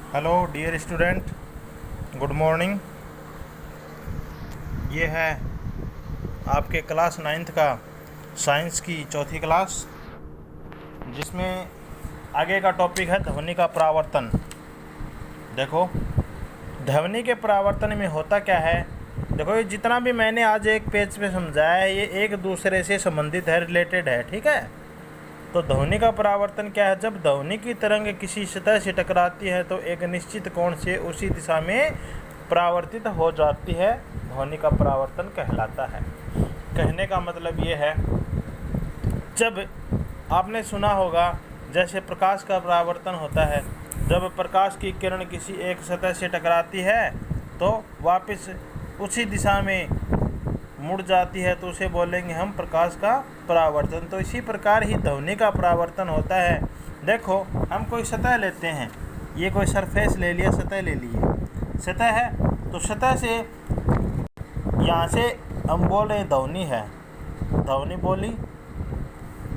Hello dear student, good morning. ये है आपके क्लास 9th का साइंस की चौथी क्लास, जिसमें आगे का टॉपिक है ध्वनि का परावर्तन। देखो, ध्वनि के परावर्तन में होता क्या है। देखो, ये जितना भी मैंने आज एक पेज पे समझाया है ये एक दूसरे से संबंधित है, रिलेटेड है। ठीक है। तो ध्वनि का परावर्तन क्या है। जब ध्वनि की तरंग किसी सतह से टकराती है तो एक निश्चित कोण से उसी दिशा में परावर्तित हो जाती है, ध्वनि का परावर्तन कहलाता है। कहने का मतलब ये है, जब आपने सुना होगा जैसे प्रकाश का परावर्तन होता है, जब प्रकाश की किरण किसी एक सतह से टकराती है तो वापस उसी दिशा में मुड़ जाती है, तो उसे बोलेंगे हम प्रकाश का परावर्तन। तो इसी प्रकार ही ध्वनि का परावर्तन होता है। देखो, हम कोई सतह लेते हैं, ये कोई सरफेस ले लिया, सतह ले ली है, सतह है। तो सतह से यहाँ से हम बोल रहे हैं ध्वनि है, ध्वनि बोली,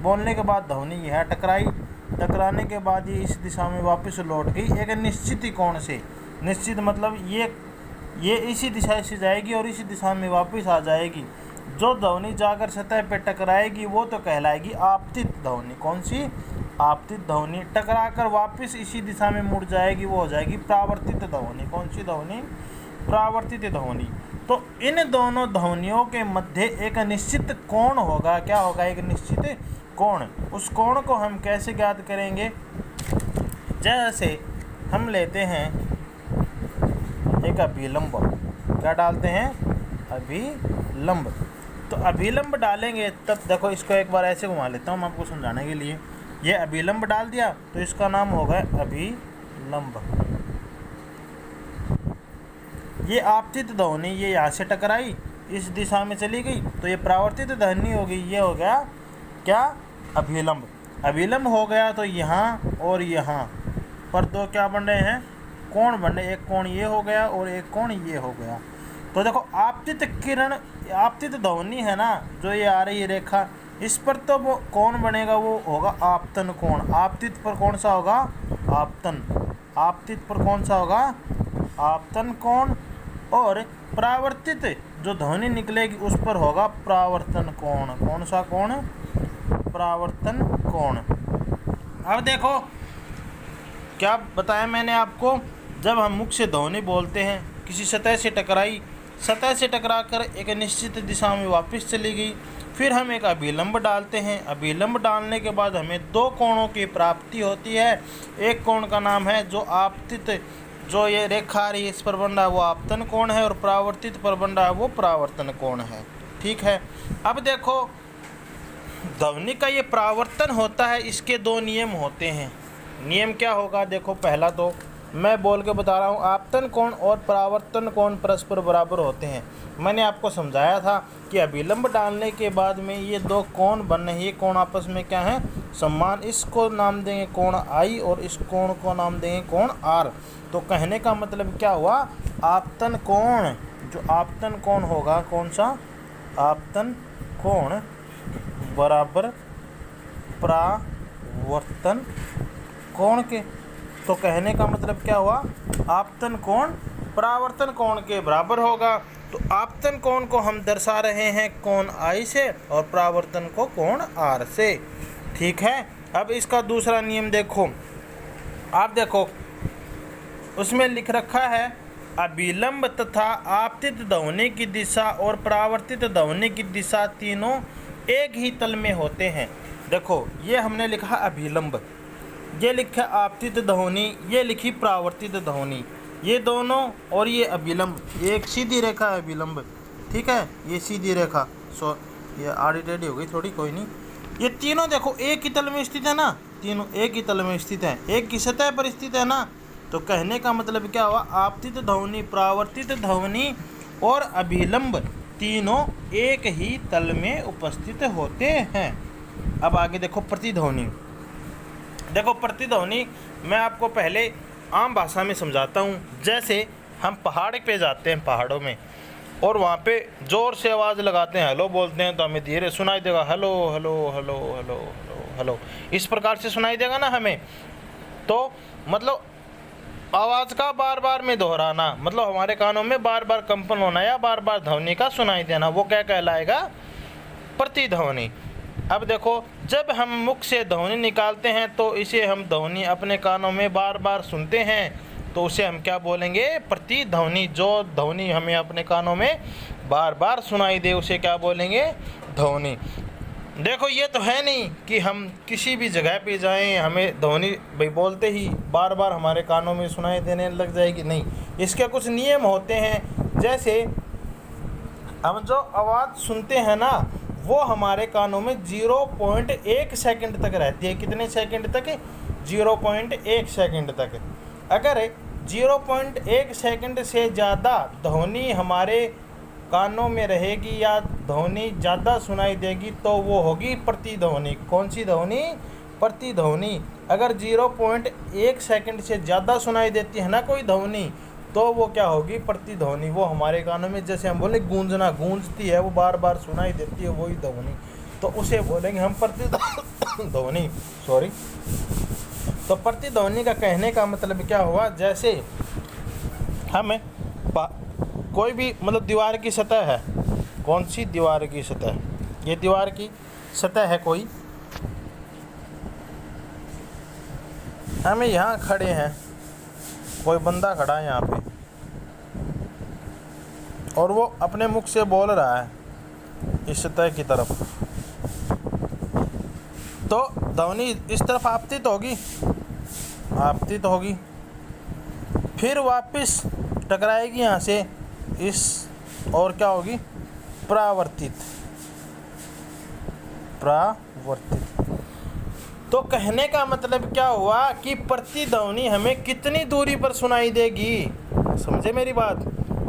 बोलने के बाद ध्वनि यह टकराई, टकराने के बाद ये इस दिशा में वापस लौट गई एक निश्चित कोण से। निश्चित मतलब ये इसी दिशा से जाएगी और इसी दिशा में वापस आ जाएगी। जो ध्वनि जाकर सतह पे टकराएगी वो तो कहलाएगी आपतित ध्वनि। कौन सी? आपतित ध्वनि। टकराकर वापस इसी दिशा में मुड़ जाएगी, वो हो जाएगी परावर्तित ध्वनि। कौन सी ध्वनि? परावर्तित ध्वनि। तो इन दोनों ध्वनियों के मध्य एक निश्चित कोण होगा। क्या होगा? एक निश्चित कोण। उस कोण को हम कैसे ज्ञात करेंगे? जैसे हम लेते हैं एक अभिलंब, क्या डालते हैं? अभिलंब। तो अभिलंब डालेंगे तब देखो, इसको एक बार ऐसे घुमा लेता हूँ मैं आपको समझाने के लिए। ये अभिलंब डाल दिया तो इसका नाम होगा अभिलंब। ये आपतित ध्वनि, ये यहाँ से टकराई, इस दिशा में चली गई तो ये परावर्तित ध्वनि होगी। ये हो गया क्या? अभिलंब। अभिलंब हो गया तो यहाँ और यहाँ पर दो क्या बन रहे हैं? कोण बन रहे। एक कोण ये हो गया और एक कोण ये हो गया। तो देखो, आपतित किरण, आपतित ध्वनि है ना, जो ये आ रही है रेखा, इस पर तो वो कौन बनेगा? वो होगा आपतन कोण। आपतित पर कौन सा होगा? आपतन। आपतित पर कौन सा होगा? आपतन कोण। और परावर्तित जो ध्वनि निकलेगी उस पर होगा परावर्तन कोण। कौन सा कोण? परावर्तन कोण। अब देखो, क्या बताया मैंने आपको, जब हम मुख से ध्वनि बोलते हैं, किसी सतह से टकराई, सतह से टकराकर एक निश्चित दिशा में वापस चली गई, फिर हम एक अभिलंब डालते हैं। अभिलंब डालने के बाद हमें दो कोणों की प्राप्ति होती है। एक कोण का नाम है जो आपतित, जो ये रेखा आ रही है इस पर बन रहा है वो आपतन कोण है, और परावर्तित पर बन रहा है वो परावर्तन कोण है। ठीक है। अब देखो, ध्वनि का ये परावर्तन होता है, इसके दो नियम होते हैं। नियम क्या होगा? देखो, पहला तो मैं बोल के बता रहा हूँ, आपतन कोण और परावर्तन कोण परस्पर बराबर होते हैं। मैंने आपको समझाया था कि अभिलंब डालने के बाद में ये दो कोण बन रहे हैं, ये कोण आपस में क्या है? समान। इसको नाम देंगे कोण आई और इस कोण को नाम देंगे कोण आर। तो कहने का मतलब क्या हुआ? आपतन कोण, जो आपतन कोण होगा, कौन सा? आपतन कोण बराबर परावर्तन कोण के। तो कहने का मतलब क्या हुआ? आपतन कोण परावर्तन कोण के बराबर होगा। तो आपतन कोण को हम दर्शा रहे हैं कोण आई से और परावर्तन को कोण आर से। ठीक है। अब इसका दूसरा नियम देखो, आप देखो उसमें लिख रखा है, अभिलंब तथा आपतित ध्वनि की दिशा और परावर्तित ध्वनि की दिशा तीनों एक ही तल में होते हैं। देखो, ये हमने लिखा अभिलंब, ये लिखा आपतित ध्वनि, ये लिखी परावर्तित ध्वनि, ये दोनों और ये अभिलंब, ये एक सीधी रेखा है अभिलंब। ठीक है, ये सीधी रेखा, ये आड़ी टेढ़ी हो गई थोड़ी, कोई नहीं। ये तीनों देखो एक ही तल में स्थित है ना, तीनों एक ही तल में स्थित है, एक की सतह पर स्थित है ना। तो कहने का मतलब क्या हुआ? आपतित ध्वनि, परावर्तित ध्वनि और अभिलंब तीनों एक ही तल में उपस्थित होते हैं। अब आगे देखो प्रतिध्वनि। देखो, प्रतिध्वनि मैं आपको पहले आम भाषा में समझाता हूँ। जैसे हम पहाड़ पे जाते हैं, पहाड़ों में, और वहाँ पे ज़ोर से आवाज़ लगाते हैं, हेलो बोलते हैं, तो हमें धीरे सुनाई देगा, hello hello hello hello hello hello, इस प्रकार से सुनाई देगा ना हमें। तो मतलब आवाज़ का बार बार में दोहराना, मतलब हमारे कानों में बार बार कंपन होना या बार बार ध्वनि का सुनाई देना, वो क्या कहलाएगा? प्रतिध्वनि। अब देखो, जब हम मुख से ध्वनि निकालते हैं तो इसे हम ध्वनि अपने कानों में बार बार सुनते हैं तो उसे हम क्या बोलेंगे? प्रतिध्वनि। जो ध्वनि हमें अपने कानों में बार बार सुनाई दे उसे क्या बोलेंगे? ध्वनि। देखो, ये तो है नहीं कि हम किसी भी जगह पे जाएं हमें ध्वनि भाई बोलते ही बार बार हमारे कानों में सुनाई देने लग जाएगी, नहीं। इसके कुछ नियम होते हैं। जैसे हम जो आवाज़ सुनते हैं ना, वो हमारे कानों में 0.1 सेकंड तक रहती है। कितने सेकंड तक? 0.1 सेकंड तक। अगर 0.1 सेकंड से ज़्यादा ध्वनि हमारे कानों में रहेगी या ध्वनि ज़्यादा सुनाई देगी तो वो होगी प्रतिध्वनि। कौन सी ध्वनि? प्रतिध्वनि। अगर 0.1 सेकंड से ज़्यादा सुनाई देती है ना कोई ध्वनि तो वो क्या होगी? प्रतिध्वनि। वो हमारे कानों में, जैसे हम बोले गूंजना, गूंजती है, वो बार बार सुनाई देती है, वही ध्वनि, तो उसे बोलेंगे हम प्रतिध्वनि। सॉरी। तो प्रतिध्वनि का कहने का मतलब क्या हुआ? जैसे हम कोई भी, मतलब दीवार की सतह है, कौन सी? दीवार की सतह। ये दीवार की सतह है कोई, हम यहाँ खड़े हैं, कोई बंदा खड़ा है यहाँ पे और वो अपने मुख से बोल रहा है इस सतह की तरफ, तो ध्वनि इस तरफ आपतित होगी, आपतित होगी, फिर वापस टकराएगी यहाँ से इस, और क्या होगी? परावर्तित। परावर्तित। तो कहने का मतलब क्या हुआ कि प्रतिध्वनि हमें कितनी दूरी पर सुनाई देगी? समझे मेरी बात?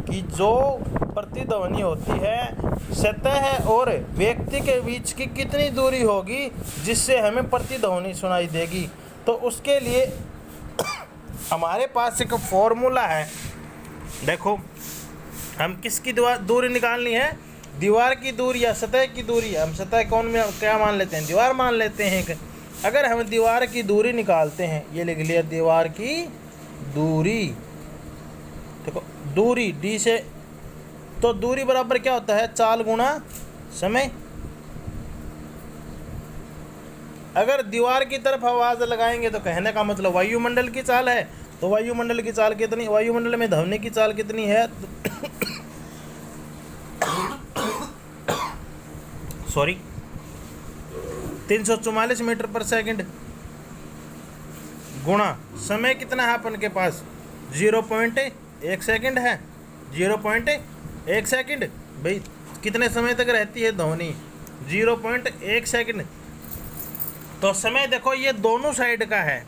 कि जो प्रतिध्वनि होती है, सतह और व्यक्ति के बीच की कितनी दूरी होगी जिससे हमें प्रतिध्वनि सुनाई देगी। तो उसके लिए हमारे पास एक फॉर्मूला है। देखो, हम किसकी दूरी निकालनी है? दीवार की दूरी या सतह की दूरी। हम सतह कौन में क्या मान लेते हैं? दीवार मान लेते हैं। अगर हम दीवार की दूरी निकालते हैं, ये लिख लिया, दीवार की दूरी। देखो, दूरी डी से, तो दूरी बराबर क्या होता है? चाल गुणा समय। अगर दीवार की तरफ आवाज़ लगाएंगे तो कहने का मतलब वायुमंडल की चाल है। तो वायुमंडल की चाल कितनी? वायुमंडल में ध्वनि की चाल कितनी है? सॉरी, 344 मीटर पर सेकंड, गुणा समय कितना है अपन के पास? 0.1 सेकंड है। 0.1 सेकंड। भाई कितने समय तक रहती है ध्वनि? 0.1 सेकंड। तो समय देखो, ये दोनों साइड का है।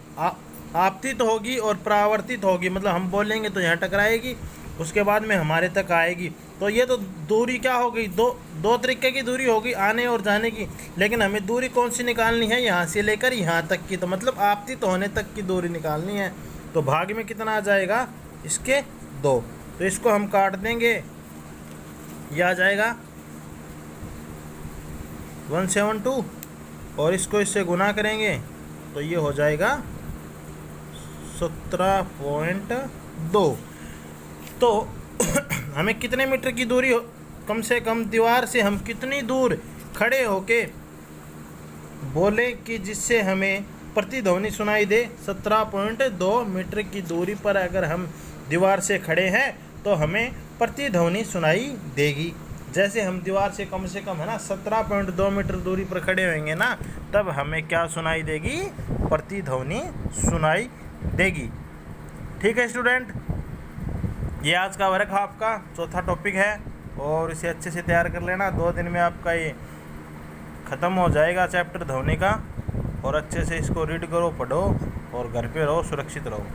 आपतित होगी और परावर्तित होगी, मतलब हम बोलेंगे तो यहाँ टकराएगी, उसके बाद में हमारे तक आएगी। तो ये तो दूरी क्या हो गई? दो तरीके की दूरी होगी, आने और जाने की। लेकिन हमें दूरी कौन सी निकालनी है? यहाँ से लेकर यहाँ तक की, तो मतलब आपतित होने तक की दूरी निकालनी है। तो भाग में कितना आ जाएगा? इसके 2। तो इसको हम काट देंगे, ये आ जाएगा 172, और इसको इससे गुना करेंगे तो ये हो जाएगा 17.2। तो हमें कितने मीटर की दूरी हो, कम से कम दीवार से हम कितनी दूर खड़े होके बोले कि जिससे हमें प्रतिध्वनि सुनाई दे? 17.2 मीटर की दूरी पर अगर हम दीवार से खड़े हैं तो हमें प्रतिध्वनि सुनाई देगी। जैसे हम दीवार से कम है ना 17.2 मीटर दूरी पर खड़े होंगे ना, तब हमें क्या सुनाई देगी? प्रतिध्वनि सुनाई देगी। ठीक है स्टूडेंट, ये आज का वर्क आपका चौथा टॉपिक है और इसे अच्छे से तैयार कर लेना। 2 दिन में आपका ये ख़त्म हो जाएगा चैप्टर ध्वनि का। और अच्छे से इसको रीड करो, पढ़ो और घर पे रहो, सुरक्षित रहो।